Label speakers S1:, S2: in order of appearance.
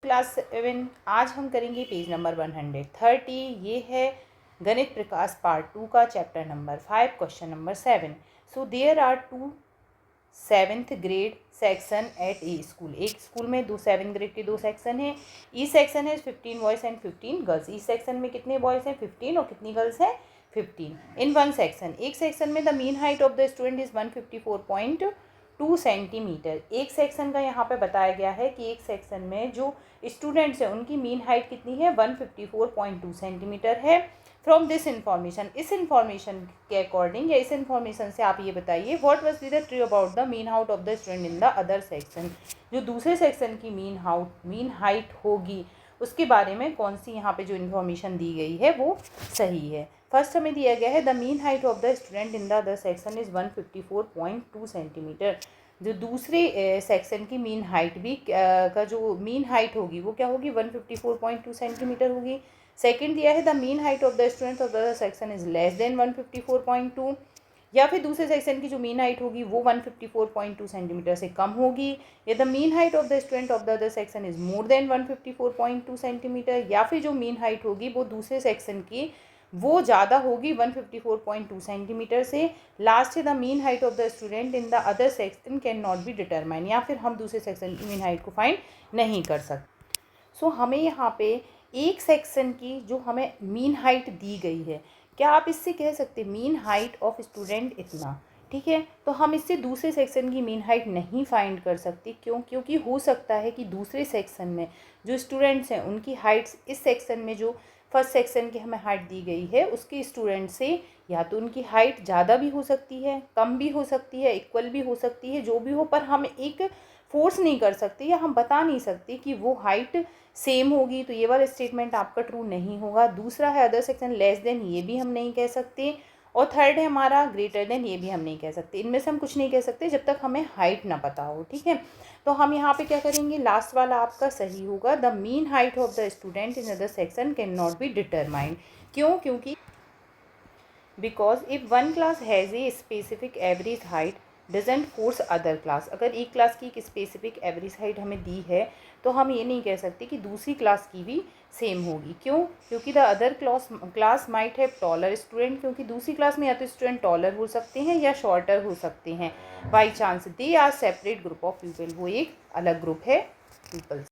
S1: Class 7। आज हम करेंगे पेज नंबर 130। ये है गणित प्रकाश पार्ट 2 का chapter number 5 question number 7। So there are 2 7th grade section at a school. एक स्कूल में 7th ग्रेड के 2 सेक्शन हैं। ई सेक्शन है 15 boys and 15 girls. E section में कितने बॉयज़ हैं 15 और कितनी गर्ल्स हैं 15 इन वन सेक्शन। एक सेक्शन में the mean height of the student is 154.2 centimetre. एक सेक्शन का यहाँ पे बताया गया है कि एक सेक्शन में जो स्टूडेंट्स हैं उनकी मीन हाइट कितनी है 154.2 सेंटीमीटर है। फ्रॉम दिस इन्फॉर्मेशन, इस इन्फॉर्मेशन के अकॉर्डिंग या इस इन्फॉर्मेशन से आप ये बताइए what was the true about the mean height of the student in the other section. जो दूसरे सेक्शन की मीन हाइट होगी उसके बारे में कौन सी यहाँ पे जो इन्फॉर्मेशन दी गई है वो सही है। फर्स्ट हमें दिया गया है the mean height of the student in the other section is 154.2 centimetre. जो दूसरे सेक्शन की मीन हाइट भी का जो मीन हाइट होगी वो क्या होगी 154.2 सेंटीमीटर होगी। सेकंड दिया है the mean height of the student of the section is less than 154.2, या फिर दूसरे सेक्शन की जो मीन हाइट होगी वो 154.2 सेंटीमीटर से कम होगी, या the mean height of the student of the other section is more than 154.2 centimetre, या फिर जो मीन हाइट होगी वो दूसरे सेक्शन की वो ज़्यादा होगी 154.2 सेंटीमीटर से। लास्ट है the mean height of the student in the other section can not be determine, या फिर हम दूसरे सेक्शन की मीन हाइट को फाइंड नहीं कर सकते। सो हमें यहाँ पे एक सेक्शन की जो हमें मीन हाइट दी गई है, क्या आप इससे कह सकते मीन हाइट ऑफ स्टूडेंट इतना, ठीक है, तो हम इससे दूसरे सेक्शन की मीन हाइट नहीं फाइंड कर सकते। क्यों? क्योंकि हो सकता है कि दूसरे सेक्शन में जो स्टूडेंट्स हैं उनकी हाइट्स इस सेक्शन में जो फर्स्ट सेक्शन की हमें हाइट दी गई है उसके स्टूडेंट से या तो उनकी हाइट ज़्यादा भी हो सकती है, कम भी हो सकती है, इक्वल भी हो सकती है, जो भी हो, पर हम एक फोर्स नहीं कर सकते या हम बता नहीं सकते कि वो हाइट सेम होगी, तो ये वाला स्टेटमेंट आपका ट्रू नहीं होगा। दूसरा है अदर सेक्शन लेस देन, ये भी हम नहीं कह सकते। और थर्ड है हमारा ग्रेटर देन, ये भी हम नहीं कह सकते। इनमें से हम कुछ नहीं कह सकते जब तक हमें हाइट ना पता हो, ठीक है। तो हम यहाँ पे क्या करेंगे, लास्ट वाला आपका सही होगा, the mean height of the student in other section can not be determined. क्यों? क्योंकि because if one class has a specific average height doesn't force other class. अगर एक क्लास की एक स्पेसिफिक एवरेज हाइट हमें दी है तो हम ये नहीं कह सकते कि दूसरी क्लास की भी सेम होगी। क्यों? क्योंकि the other class might have taller student, क्योंकि दूसरी क्लास में या तो स्टूडेंट टॉलर हो सकते हैं या शॉर्टर हो सकते हैं। By chance they are separate group of people, वो एक अलग ग्रुप है पीपल।